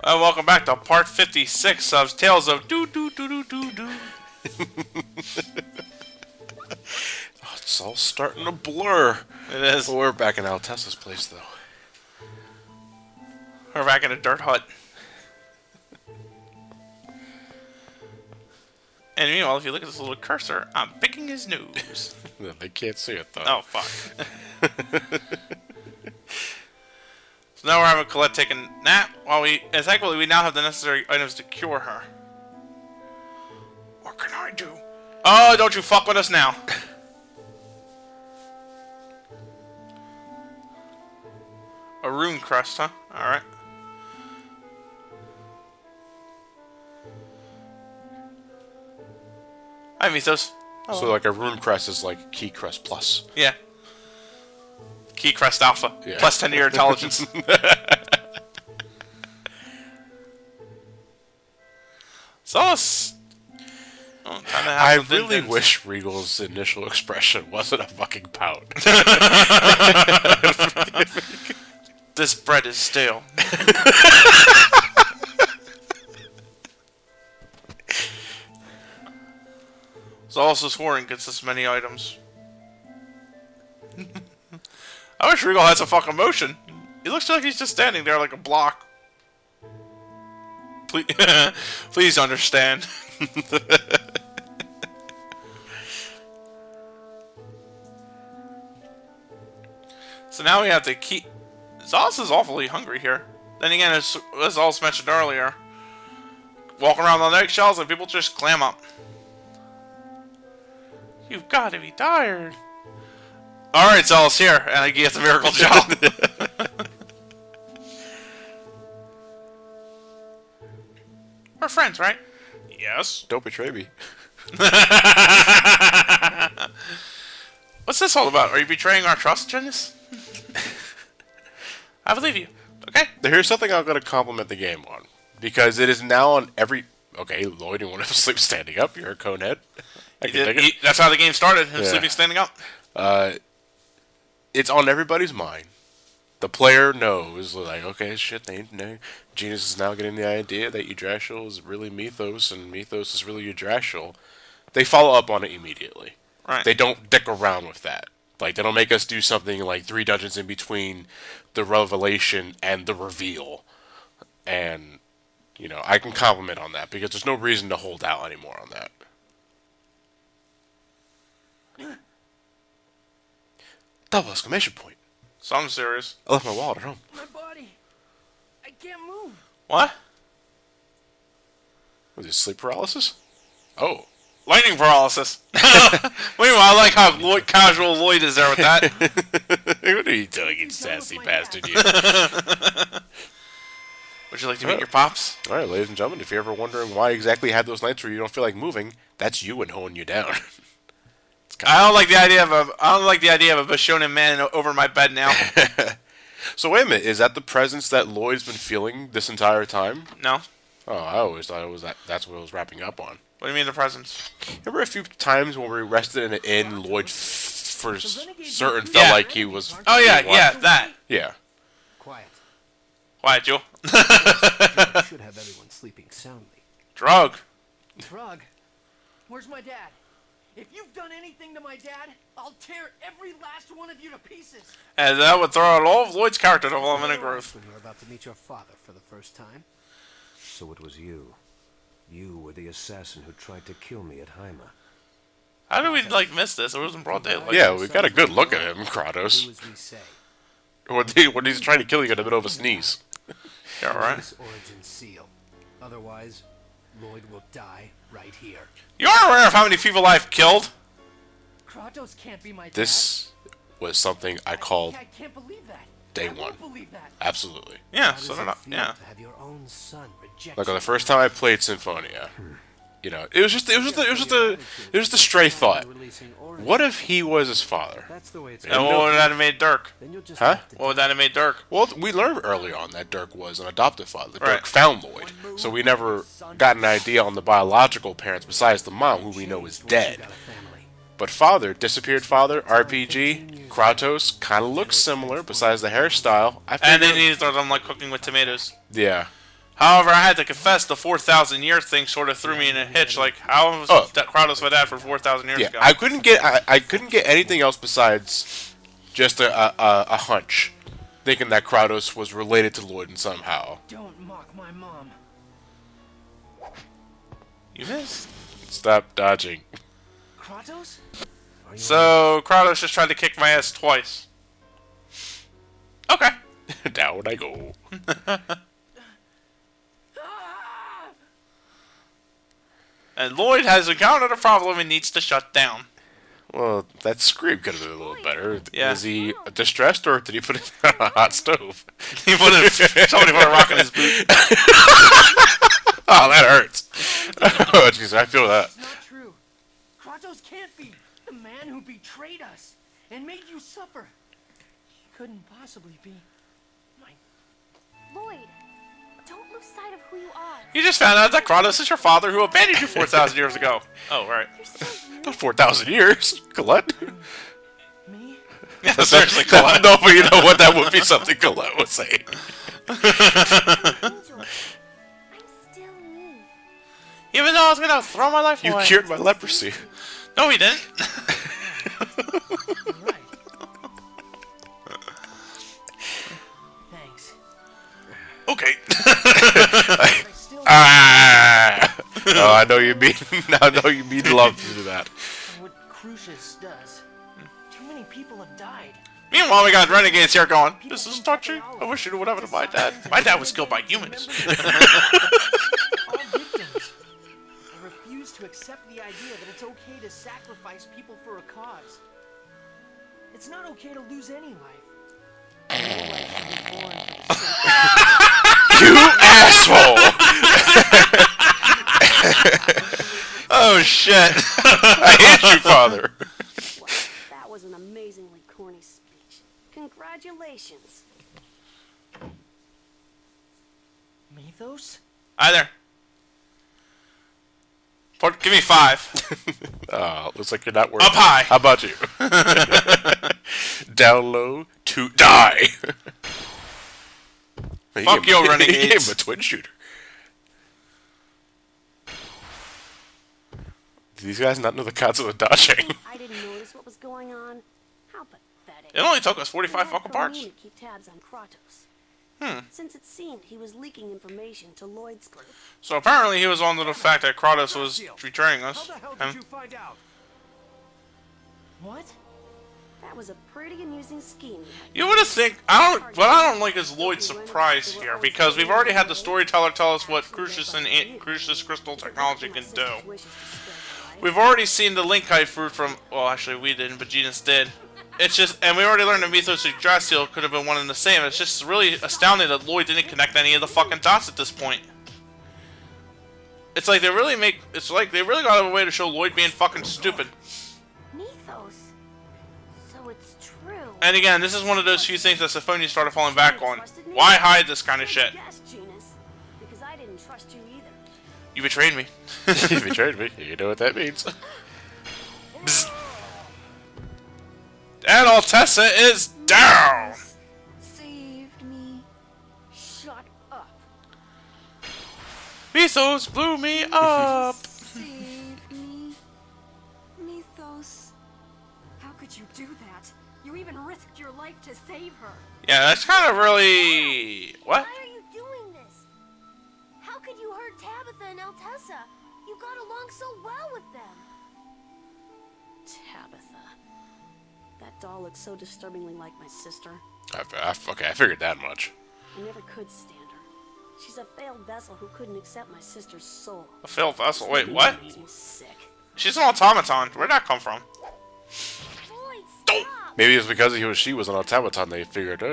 Welcome back to part 56 of Tales of Doo Doo Doo Doo Doo Doo. Oh, it's all starting to blur. It is. Well, we're back in Altessa's place, though. We're back in a dirt hut. And meanwhile, if you look at this little cursor, I'm picking his nose. They can't see it, though. Oh, fuck. So now we're having Colette take a nap while and thankfully we now have the necessary items to cure her. What can I do? Oh, don't you fuck with us now. A rune crest, huh? Alright. I miss those. Oh. So, like, a rune crest is like Key Crest Plus. Yeah. Key Crest Alpha. Yeah. Plus 10 to your intelligence. So, I really wish Regal's initial expression wasn't a fucking pout. This bread is stale. Zola's Warring gets this many items. I wish Regal had some fucking motion. He looks like he's just standing there like a block. Please, please understand. So now we have to keep... Zos is awfully hungry here. Then again, as Zos mentioned earlier, walking around on eggshells and people just clam up. You've got to be tired. Alright, Zos, here, and I get the miracle job. We're friends, right? Yes. Don't betray me. What's this all about? Are you betraying our trust, Janice? I believe you. Okay. Here's something I'm going to compliment the game on. Because it is now on every... Okay, Lloyd, you want to sleep standing up? You're a conehead. That's how the game started, him sleeping standing up. It's on everybody's mind. The player knows, like, okay, shit, Genius is now getting the idea that Yggdrasil is really Mythos, and Mythos is really Yggdrasil. They follow up on it immediately. Right. They don't dick around with that. Like, they don't make us do something like 3 dungeons in between the revelation and the reveal. And, you know, I can compliment on that, because there's no reason to hold out anymore on that. Double exclamation point. So I'm serious. I left my wallet at home. My body. I can't move. What? Was it sleep paralysis? Oh. Lightning paralysis. Meanwhile, I like how casual Lloyd is there with that. What are you doing, you sassy bastard, you? Would you like to meet your pops? Alright, ladies and gentlemen, if you're ever wondering why exactly you have those nights where you don't feel like moving, that's you and holding you down. I don't like the idea of a Bishonen man over my bed now. So wait a minute, is that the presence that Lloyd's been feeling this entire time? No. Oh, I always thought it was that's what it was wrapping up on. What do you mean the presence? Remember a few times when we rested in an inn, Lloyd for certain felt like he was... Oh yeah, that. Yeah. Quiet. Quiet, Joel. You should have everyone sleeping soundly. Drug. Drug? Where's my dad? If you've done anything to my dad, I'll tear every last one of you to pieces. And that would throw out all of Lloyd's character development and growth. When you're about to meet your father for the first time. So it was you. You were the assassin who tried to kill me at Haima. How did we miss this? It was in broad daylight. Yeah, we got a good look at him, Kratos. Do as we say. When he's trying to kill you in the middle of a sneeze. Yeah, right. This origin seal. Otherwise, Lloyd will die right here. You are aware of how many people I've killed? Kratos can't be my dad. This was something I called I can't believe that. day I one. won't believe that. Absolutely. Yeah, How so does they're it not. feel Yeah. to have your own son reject Like on the you? first time I played Symphonia, you know, it was just a stray thought. What if he was his father? That's the way it's And what would that have made Dirk? Then you'll just Huh? have to What would that have made Dirk? Well, we learned early on that Dirk was an adoptive father. Right. Dirk found Lloyd, so we never got an idea on the biological parents besides the mom, who we know is dead. Got a family. But father, disappeared father, RPG, Kratos, kind of looks similar besides the hairstyle. I And they figured- needed to throw them like cooking with tomatoes. yeah. However, I had to confess the 4,000 year thing sort of threw me in a hitch. Like, how was that Kratos my dad for 4,000 years ago? I couldn't get anything else besides just a hunch, thinking that Kratos was related to Lloyd somehow. Don't mock my mom. You missed. Stop dodging. Kratos? So, Kratos just tried to kick my ass twice. Okay. Down I go. And Lloyd has encountered a problem and needs to shut down. Well, that scream could have been a little better. Yeah. Is he distressed, or did he put it on a hot stove? Somebody put a rock in his boot. Oh, that hurts. Oh, jeez, I feel that. It's not true. Kratos can't be the man who betrayed us and made you suffer. He couldn't possibly be my... Lloyd, don't lose sight of who you are. You just found out that Kratos is your father who abandoned you 4,000 years ago. Oh, right. You're so rude. Not 4,000 years, Colette. Me? Yeah, seriously, Colette. No, but you know what? That would be something Colette would say. Angel, I'm still me. Even though I was gonna throw my life You away. cured my leprosy. No, he didn't. You're right. Thanks. Okay. I still Ah! Oh, I know you mean. I know you mean love to do that. what Crucius does. Too many people have died. Meanwhile, we got renegades here going, this is touching. I wish you knew whatever to my dad. My dad was killed by humans. All victims. I refuse to accept the idea that it's okay to sacrifice people for a cause. It's not okay to lose any life. No life should be born for the sake You asshole! Oh, shit. I hate you, father. Well, that was an amazingly corny speech. Congratulations. Mythos? Hi there. Give me 5. Oh, looks like you're not working. Up high. How about you? Down low to die. Fuck you, He gave renegades. him a twin shooter. Do these guys not know the concept of dodging? I didn't notice what was going on. How pathetic. It only took us 45 Dad fucking told parts. me to keep tabs on Kratos. Since it seemed he was leaking information to Lloyd's group. So apparently he was on to the fact that Kratos was betraying us. How the hell And did you find out? What? That was a pretty amusing scheme. you would have think what I don't like is Lloyd's surprise here, because we've already had the storyteller tell us what Crucius and Crucius crystal technology can do. We've already seen the Linkite fruit from, well, actually we didn't, but Genus did. It's just, and we already learned that Mythos and Yggdrasil could have been one and the same. It's just really astounding that Lloyd didn't connect any of the fucking dots at this point. It's like they really got a way to show Lloyd being fucking stupid. Mythos. So it's true. And again, this is one of those few things that Symphonia started falling back on. Why hide this kind of shit? Yes, Genus. Because I didn't trust you either. You betrayed me. You betrayed me. You know what that means. Bzz. And Altessa is down! Saved me. Shut up. Mythos blew me up! Save me. Mythos. How could you do that? You even risked your life to save her. Yeah, that's kind of really... What? Why are you doing this? How could you hurt Tabitha and Altessa? You got along so well with them. Tabitha. That doll looks so disturbingly like my sister. Okay, I figured that much. I never could stand her. She's a failed vessel who couldn't accept my sister's soul. A failed vessel? Wait, what? Makes me sick. She's an automaton. Where'd that come from? Lloyd, stop! Maybe it's because she was an automaton. They figured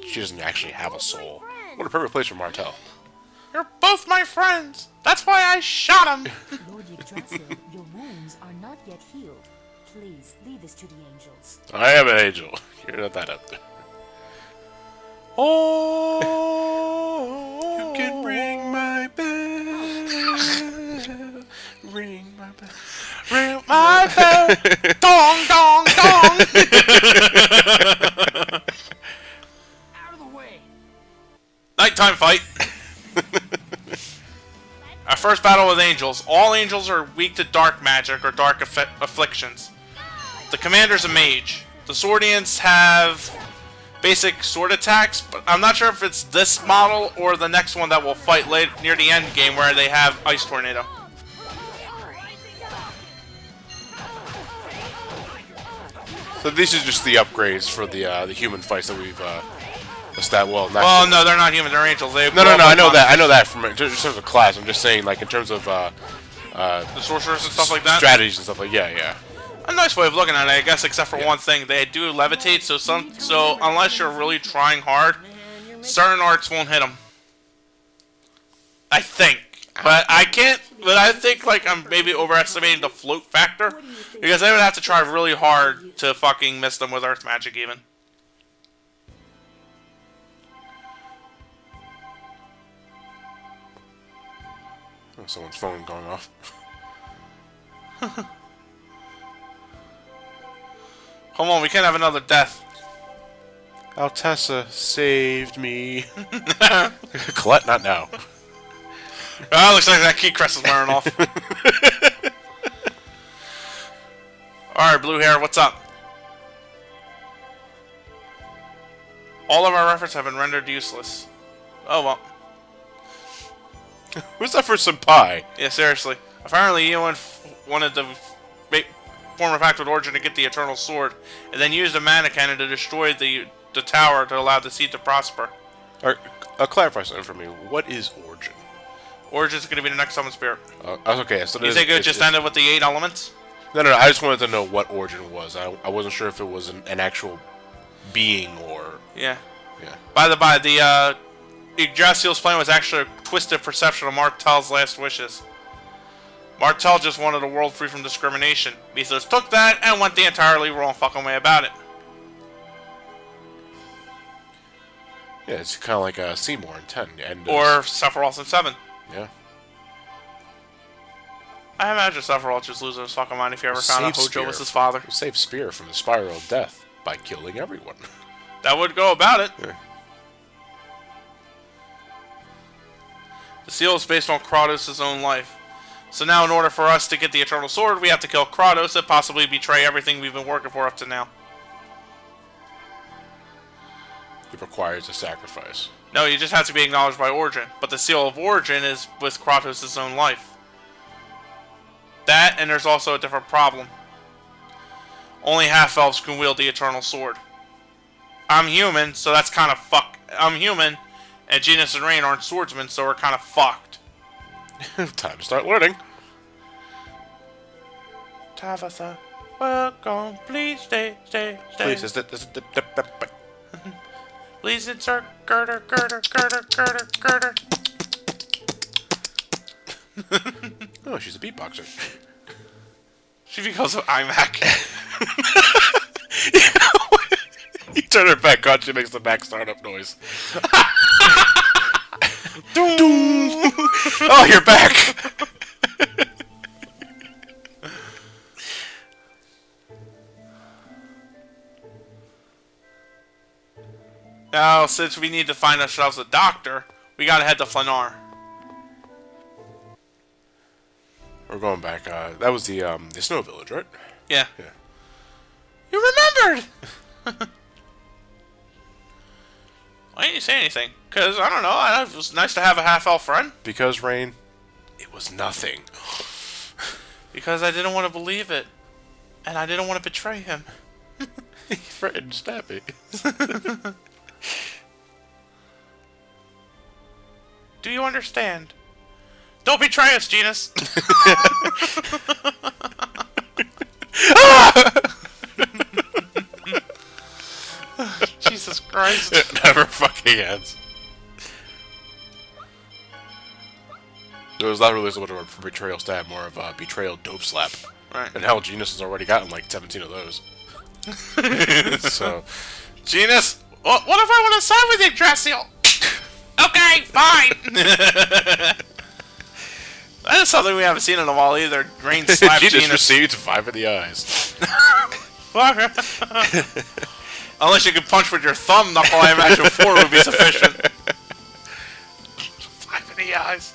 she doesn't actually have a soul. What a perfect place for Martel. You're both my friends! That's why I shot him! Lord Yggdrasil, your wounds are not yet healed. Please, leave this to the angels. I am an angel. You're not that up there. Oh, You can ring my bell. Ring my bell. ring my bell! Dong, dong, dong! Out of the way! Nighttime fight. Our first battle with angels. All angels are weak to dark magic or dark afflictions. The commander's a mage. The Swordians have basic sword attacks, but I'm not sure if it's this model or the next one that we'll fight late near the end game where they have Ice Tornado. So these are just the upgrades for the human fights that we've established. Well, not Well, no, they're not human. They're angels. They no. I know that. I know that from in terms of class. I'm just saying, like in terms of the sorcerers and stuff like that. strategies and stuff like yeah. A nice way of looking at it, I guess, except for one thing. They do levitate, so unless you're really trying hard, certain arts won't hit them. I think. But I can't, but I think, like, I'm maybe overestimating the float factor, because they would have to try really hard to fucking miss them with earth magic, even. Oh, someone's phone going off. Come on, we can't have another death. Altessa saved me. Colette, not now. Oh, looks like that key crest is wearing off. Alright, blue hair, what's up? All of our efforts have been rendered useless. Oh well. Who's that for some pie? Yeah, seriously. Apparently, Ewan wanted to form a pact with Origin to get the Eternal Sword, and then use the mana cannon to destroy the tower to allow the seed to prosper. Alright, clarify something for me. What is Origin? Origin's going to be the next summon spirit. Okay, so You think it just ended with the 8 elements? No, I just wanted to know what Origin was. I wasn't sure if it was an actual being or... Yeah. Yeah. By the by, the Yggdrasil's plan was actually a twisted perception of Martel's last wishes. Martel just wanted a world free from discrimination. Mythos took that and went the entirely wrong fucking way about it. Yeah, it's kind of like Seymour in 10. And, Or Sephiroth in 7. Yeah. I imagine Sephiroth just losing his fucking mind if he ever found out Hojo was his father. Save Spear from the spiral of death by killing everyone. That would go about it. Yeah. The seal is based on Kratos' own life. So now in order for us to get the Eternal Sword, we have to kill Kratos and possibly betray everything we've been working for up to now. It requires a sacrifice. No, you just have to be acknowledged by Origin. But the seal of Origin is with Kratos' own life. That, and there's also a different problem. Only half-elves can wield the Eternal Sword. I'm human, so that's kind of fuck. I'm human, and Genus and Rain aren't swordsmen, so we're kind of fucked. Time to start learning. Tabitha, welcome. Please stay. Please, Please insert girder. Oh, she's a beatboxer. She becomes an iMac. You turn her back on, she makes the back startup noise. Oh, you're back! Now, since we need to find ourselves a doctor, we gotta head to Flanar. We're going back. That was the Snow Village, right? Yeah. Yeah. You remembered! Why didn't you say anything? Because, I don't know, it was nice to have a half-elf friend. Because, Rain, it was nothing. Because I didn't want to believe it. And I didn't want to betray him. He threatened to stab me. Do you understand? Don't betray us, Genus! Jesus Christ. It never fucking ends. It was not really so much of a betrayal stab, more of a betrayal dope slap. Right. And hell, Genus has already gotten like 17 of those. So, Genus, what if I want to sign with Yggdrasil? Okay, fine! That is something we haven't seen in a while either. Rain slapped Genus Genus. received 5 in the eyes. Unless you can punch with your thumb knuckle, I imagine 4 would be sufficient. 5 in the eyes.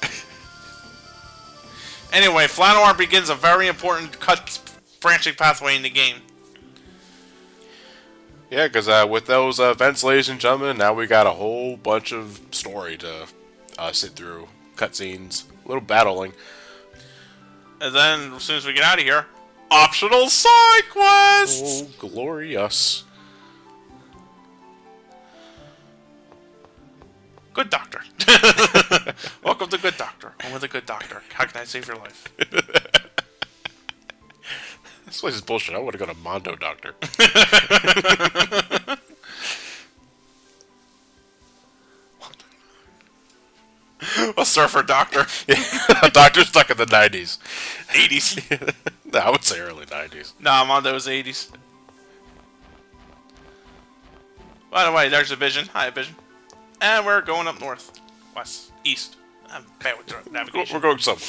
Anyway, Flanoir begins a very important branching pathway in the game. Yeah, because with those events, ladies and gentlemen, now we got a whole bunch of story to sit through. Cutscenes, a little battling. And then, as soon as we get out of here, optional side quests! Oh, glorious. Good Doctor. Welcome to Good Doctor. I'm with a Good Doctor. How can I save your life? This place is bullshit. I want to go to Mondo Doctor. A surfer doctor. A doctor stuck in the 90s. 80s. No, I would say early 90s. Nah, I'm on those 80s. By the way, there's a Vision. Hi, Vision. And we're going up north. West. East. I'm bad with navigation. We're going somewhere.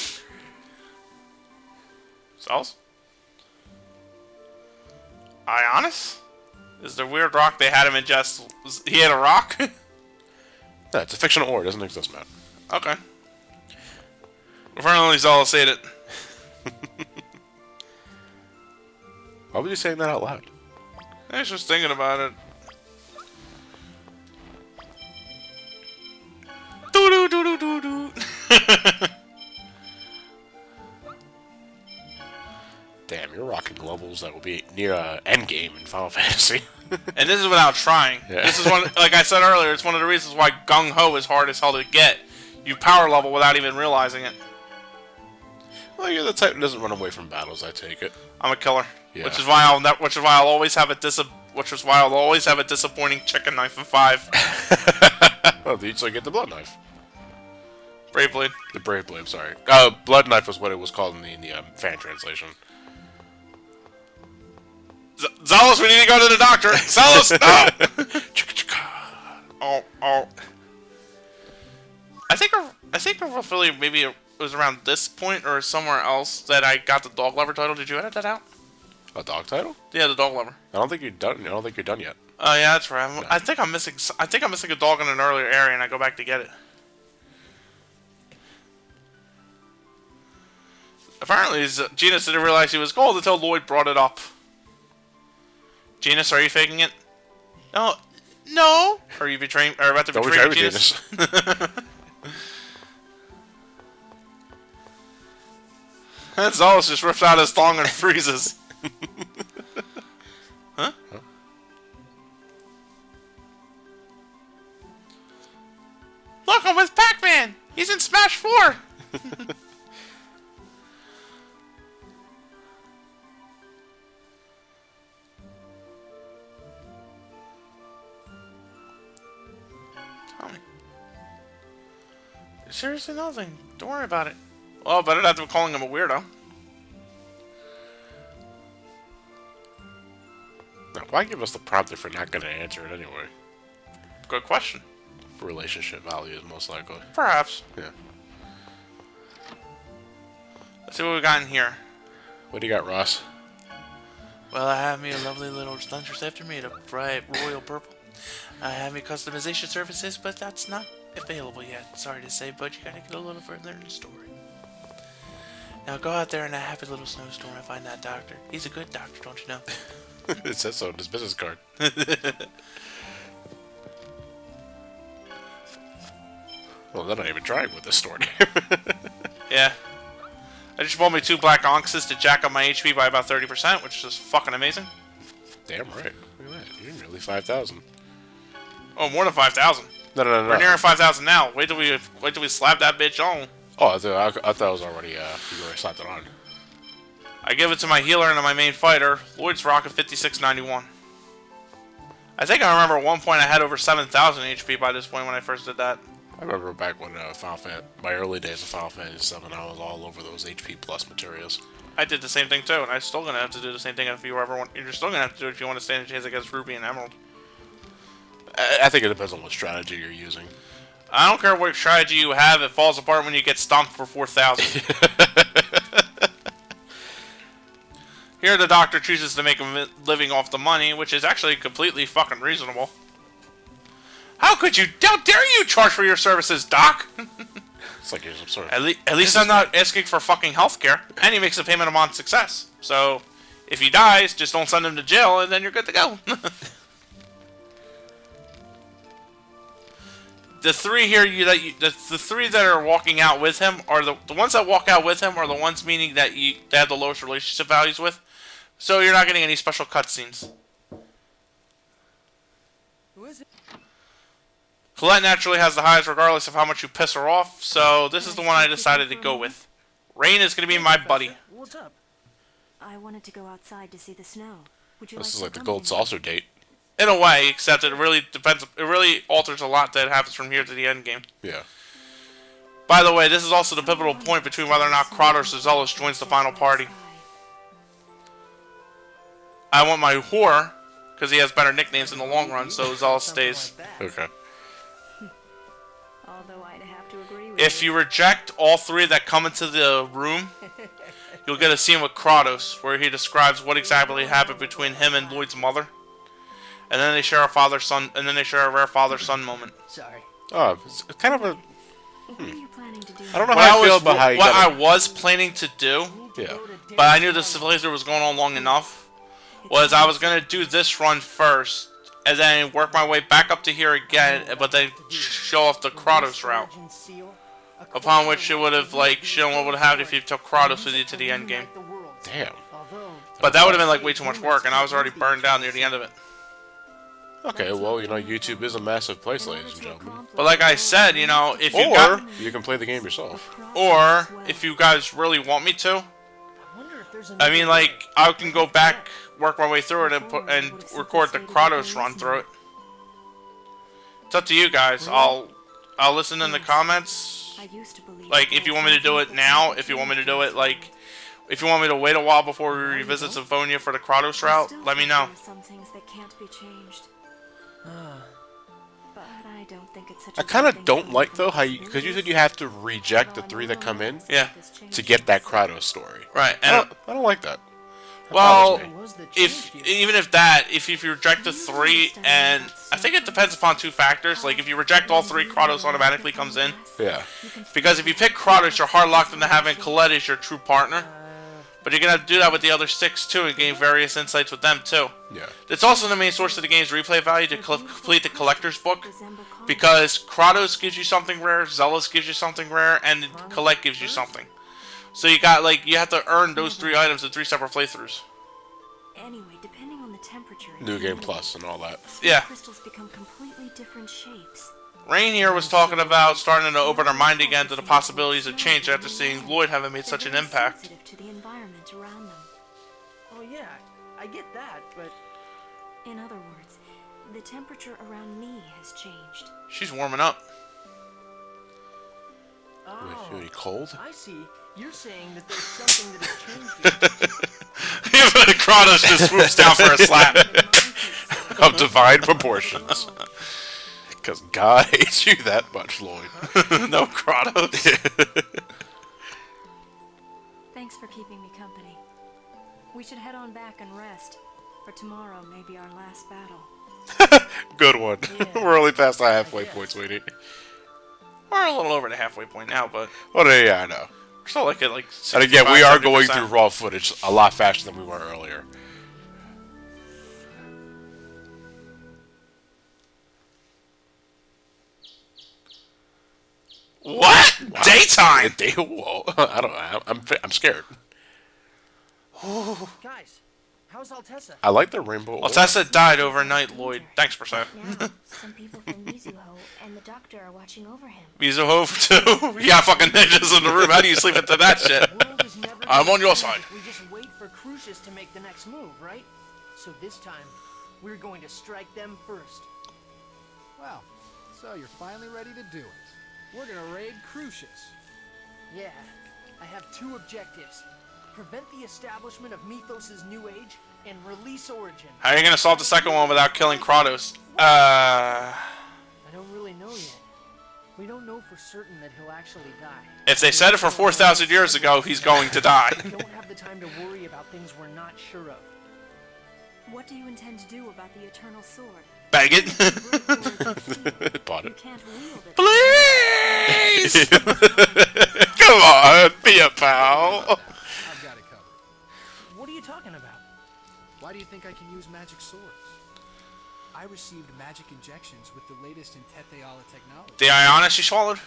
Sauce? Ionis? Is the weird rock they had him ingest? He had a rock? No, it's a fictional ore. It doesn't exist, man. Okay. Apparently, Zala said it. Why were you saying that out loud? I was just thinking about it. Doo doo doo doo doo doo. Damn, you're rocking levels that will be near endgame in Final Fantasy. And this is without trying. Yeah. This is one, like I said earlier, it's one of the reasons why Gung Ho is hard as hell to get. You power level without even realizing it. Well, you're the type that doesn't run away from battles. I take it. I'm a killer, Yeah. which is why I'll always have a disappointing chicken knife in 5. Oh, you still get the blood knife. Brave Blade. The brave blade. Sorry. Blood knife was what it was called in the fan translation. Zalos, we need to go to the doctor. Zalos, no. Oh. I think roughly maybe it was around this point or somewhere else that I got the dog lover title. Did you edit that out? A dog title? Yeah, the dog lover. I don't think you're done. I don't think you're done yet. Oh yeah, that's right. I think I'm missing a dog in an earlier area, and I go back to get it. Apparently, Genus didn't realize he was gold until Lloyd brought it up. Genus, are you faking it? No. Are you betraying? Or about to Don't betray betray me, Genus? That Zalos just rips out his thong and freezes. Huh? Look, I'm with Pac-Man! He's in Smash 4! Tell me. Seriously, nothing. Don't worry about it. Well, better not be calling him a weirdo. Now, why give us the prompt if we're not going to answer it anyway? Good question. Relationship values, most likely. Perhaps. Yeah. Let's see what we got in here. What do you got, Ross? Well, I have me a lovely little Thunderceptor made of bright royal purple. I have me customization services, but that's not available yet. Sorry to say, but you gotta get a little further in the story. Now go out there in a happy little snowstorm and find that doctor. He's a good doctor, don't you know? It says so on his business card. Well, they're not even trying with this story. Yeah. I just bought me 2 black onyxes to jack up my HP by about 30%, which is fucking amazing. Damn right. Look at that. You're nearly 5,000. Oh, more than 5,000. No. We're nearing 5,000 now. Wait till we slap that bitch on. Oh, I thought it was already, you already slapped it on. I give it to my healer and to my main fighter. Lloyd's rocket 5691. I think I remember at one point I had over 7,000 HP by this point when I first did that. I remember back when my early days of Final Fantasy VII, I was all over those HP plus materials. I did the same thing too, and I'm still gonna have to do the same thing if you ever want. You're still gonna have to do it if you want to stand a chance against Ruby and Emerald. I think it depends on what strategy you're using. I don't care what strategy you have; it falls apart when you get stomped for 4,000. Here, the doctor chooses to make a living off the money, which is actually completely fucking reasonable. How could you? How dare you charge for your services, Doc? It's like some sort of... At least I'm not asking for fucking healthcare. And he makes a payment upon success. So, if he dies, just don't send him to jail, and then you're good to go. The three here, the three that are walking out with him are the ones that walk out with him are the ones meaning that they have the lowest relationship values with. So you're not getting any special cutscenes. Who is it? Colette naturally has the highest regardless of how much you piss her off, so this is the one I decided to go with. Rain is going to be my buddy. What's up? I wanted to go outside to see the snow. Would you This is to like the accompany gold me? saucer date. In a way, except it really depends. It really alters a lot that happens from here to the end game. Yeah. By the way, this is also the pivotal point between whether or not Kratos or Zealous joins the final party. I want my whore, because he has better nicknames in the long run, so Zealous stays. Okay. Although I'd have to agree with If you reject all three that come into the room, you'll get a scene with Kratos, where he describes what exactly happened between him and Lloyd's mother. And then they share a father-son, and then they share a rare father-son moment. Sorry. Oh, it's kind of a... What are you planning to do? I don't know how I feel about how you what I got was planning to do, Yeah. but I knew this playthrough was going on long enough, was I was going to do this run first, and then work my way back up to here again, but then show off the Kratos route. Upon which it would have, like, shown what would have happened if you took Kratos with you to the end game. Damn. But that would have been, like, way too much work, and I was already burned out near the end of it. Okay, well, you know, YouTube is a massive place, ladies and gentlemen. But like I said, you know, if you got... Or you can play the game yourself. Or, if you guys really want me to, I mean, like, I can go back, work my way through it, and record the Kratos run through it. It's up to you guys. I'll listen in the comments. Like, if you want me to do it now, if you want me to do it, like, if you want me to wait a while before we revisit Symphonia for the Kratos route, let me know. Some things that can't be changed. But I don't think it's such I kind of don't like, though, how you... Because you said you have to reject the three that come in Yeah. to get that Kratos story. Right. I And don't like that. well, bothers me. even if that, if you reject the three, and I think it depends upon two factors. Like, if you reject all three, Kratos automatically comes in. Yeah. Because if you pick Kratos, you're hard locked into having Colette as your true partner. But you're gonna have to do that with the other six too, and gain various insights with them too. Yeah. It's also the main source of the game's replay value to complete the collector's book, because Kratos gives you something rare, Zealous gives you something rare, and Colette gives you something. So you got, like, you have to earn those three items in 3 separate playthroughs. Anyway, depending on the temperature, New Game Plus and all that. Yeah. crystals become completely different shapes. Rain here was talking about starting to open her mind again to the possibilities of change after seeing Lloyd having made such an impact. Sensitive to the environment around them. Oh yeah, I get that, but In other words, the temperature around me has changed. She's warming up. You any cold? I see. You're saying that there's something that has changed. Kratos just swoops down for a slap. Of divine proportions. Because God hates you that much, Lloyd. No Kratos. Thanks for keeping me company. We should head on back and rest, for tomorrow may be our last battle. Good one. We're only past the halfway point, sweetie. We're a little over the halfway point now, but Oh, yeah, I know. we're still like at like. And again, we are 65, going 70%. through raw footage a lot faster than we were earlier. What? Daytime. Whoa. I don't know. I'm scared. Guys, how's Altessa? I like the rainbow. Well, Tessa died overnight, Lloyd. Thanks, Persev. Now, some people from Mizuho and the doctor are watching over him. Mizuho too. You got fucking ninjas in the room. How do you sleep into that shit? World is never I'm gonna on your end side. if we just wait for Crucius to make the next move, right? So this time, we're going to strike them first. Well, so you're finally ready to do it. We're gonna raid Crucius. Yeah, I have 2 objectives. Prevent the establishment of Mythos' new age, and release Origin. How are you gonna solve the second one without killing Kratos? I don't really know yet. We don't know for certain that he'll actually die. If they said it for 4,000 years ago, he's going to die. We don't have the time to worry about things we're not sure of. What do you intend to do about the Eternal Sword? Faggot. Bought You it. can't wield it. Please! Come on, be a pal. I've got it covered. What are you talking about? Why do you think I can use magic swords? I received magic injections with the latest in Tetheala technology. The Ionis she swallowed?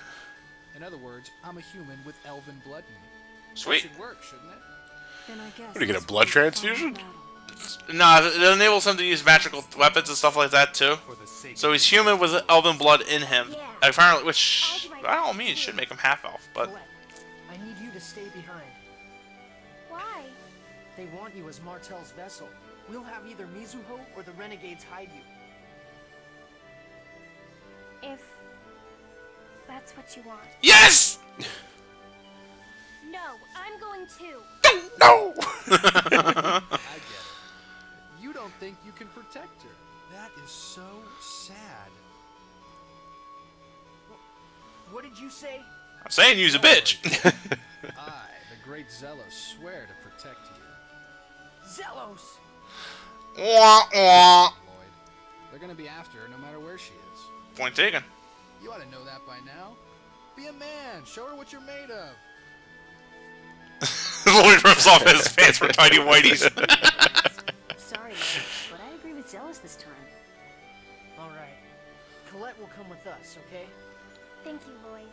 In other words, I'm a human with elven blood in me. Sweet. That should work, shouldn't it? Then I guess What, do you get a this blood will be the final transfusion? battle. Nah, it enables him to use magical weapons and stuff like that too. So he's human with elven blood in him. Apparently, which by all means should make him half elf, but Colette, I need you to stay behind. Why? They want you as Martel's vessel. We'll have either Mizuho or the renegades hide you. If that's what you want. yes! No, I'm going too. No! I get it. You don't think you can protect her. That is so sad. What did you say? I'm saying use a bitch. I, the great Zelos, swear to protect you. Zelos! Wah, wah. Lloyd. They're gonna be after her no matter where she is. Point taken. You ought to know that by now. Be a man. Show her what you're made of. Lloyd rips off his pants for tiny whiteys. Sorry, Lloyd, but I agree with Zealous this time. Alright. Colette will come with us, okay? Thank you, Lloyd.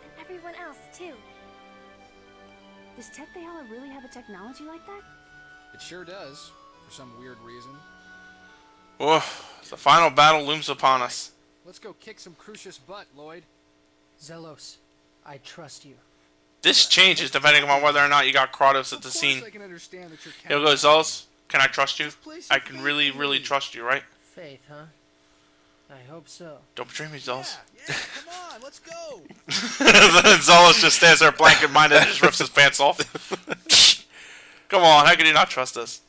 And everyone else, too. Does Tetheala really have a technology like that? It sure does, for some weird reason. Oof, the final battle looms upon us. Let's go kick some Crucius butt, Lloyd. Zelos, I trust you. This changes depending on whether or not you got Kratos at the Of course scene. I can understand that you're He'll go, Zealous, can I trust you? Just place I your can faith really, in really me. trust you, right? Faith, huh? I hope so. Don't betray me, Zealous. Yeah, come on, let's go. Then Zealous just stands there blanket-minded and just rips his pants off. Come on, how can you not trust us?